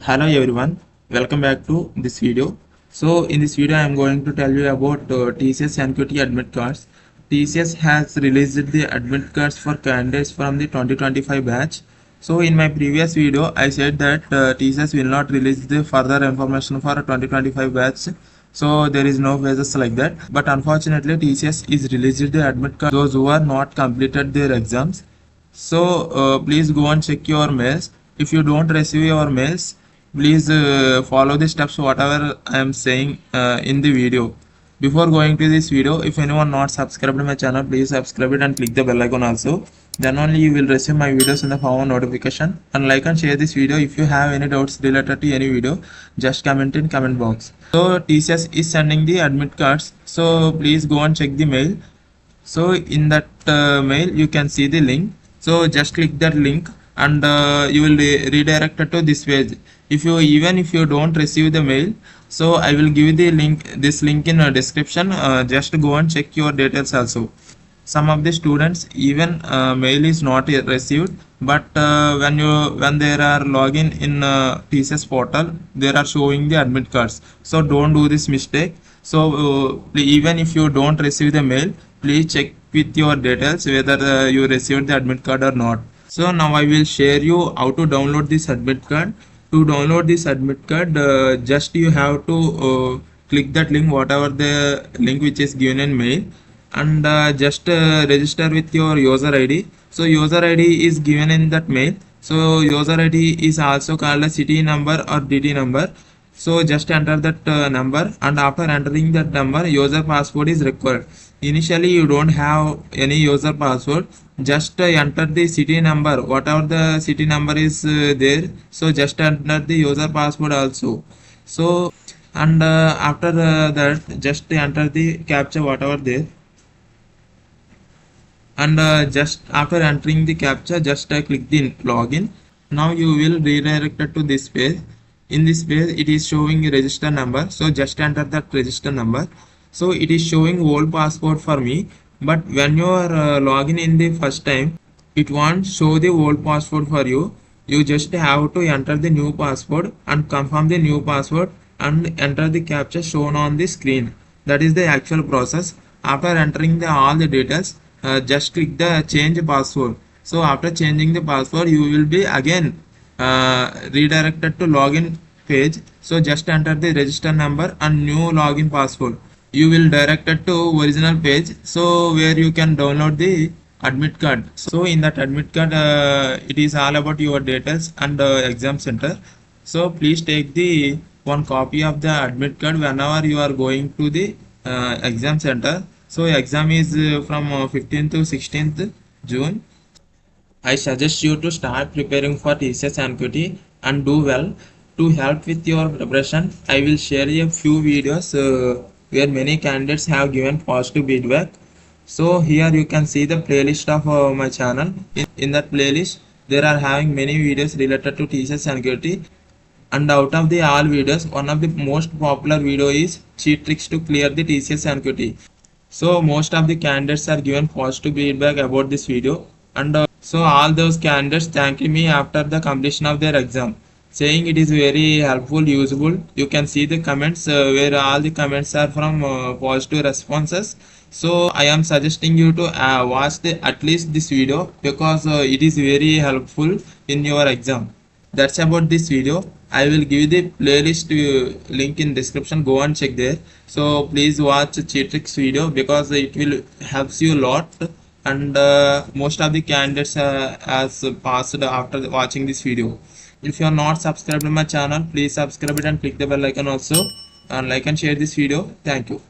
Hello everyone, welcome back to this video. So in this video I am going to tell you about TCS NQT admit cards. TCS has released the admit cards for candidates from the 2025 batch. So in my previous video I said that TCS will not release the further information for 2025 batch. So there is no phases like that. But unfortunately TCS is released the admit card those who are not completed their exams. So please go and check your mails. If you don't receive your mails, please follow the steps whatever I am saying in the video. Before going to this video, if anyone not subscribed to my channel, please subscribe it and click the bell icon also. Then only you will receive my videos in the form of notification. And like and share this video. If you have any doubts related to any video, just comment in comment box. So TCS is sending the admit cards. So please go and check the mail. So in that mail you can see the link. So just click that link and you will redirected to this page. If you don't receive the mail, so I will give you the this link in description. Just go and check your details also. Some of the students even mail is not yet received, but when they are login in TCS portal, they are showing the admit cards. So don't do this mistake. So even if you don't receive the mail, please check with your details whether you received the admit card or not. So now I will share you how to download this admit card. To download this admit card, just you have to click that link, whatever the link which is given in mail, and just register with your user ID. So user ID is given in that mail. So user ID is also called a city number or DT number. So just enter that number, and after entering that number, user password is required. Initially you don't have any user password, just enter the city number, whatever the city number is there. So just enter the user password also. So and after that, just enter the captcha whatever there, and just after entering the captcha, just click the login. Now you will redirected to this page. In this page it is showing register number, so just enter that register number. So it is showing old password for me, but when you are login in the first time, it won't show the old password for you. You just have to enter the new password and confirm the new password and enter the captcha shown on the screen. That is the actual process. After entering all the details, just click the change password. So after changing the password, you will be again redirected to login page. So just enter the register number and new login password. You will directed to original page, so where you can download the admit card. So in that admit card, it is all about your details and exam center. So please take the one copy of the admit card whenever you are going to the exam center. So exam is from 15th to 16th June. I suggest you to start preparing for TCS NQT and do well. To help with your preparation, I will share a few videos where many candidates have given positive feedback. So here you can see the playlist of my channel. In that playlist, there are having many videos related to TCS NQT. And out of the all videos, one of the most popular video is cheat tricks to clear the TCS NQT. So most of the candidates are given positive feedback about this video, and so all those candidates thanked me after the completion of their exam, saying it is very helpful, usable. You can see the comments where all the comments are from positive responses. So I am suggesting you to watch at least this video, because it is very helpful in your exam. That's about this video. I will give the playlist link in description. Go and check there. So please watch cheat tricks video, because it will helps you a lot. And most of the candidates has passed after watching this video. If you are not subscribed to my channel, please subscribe it and click the bell icon also, and like and share this video. Thank you.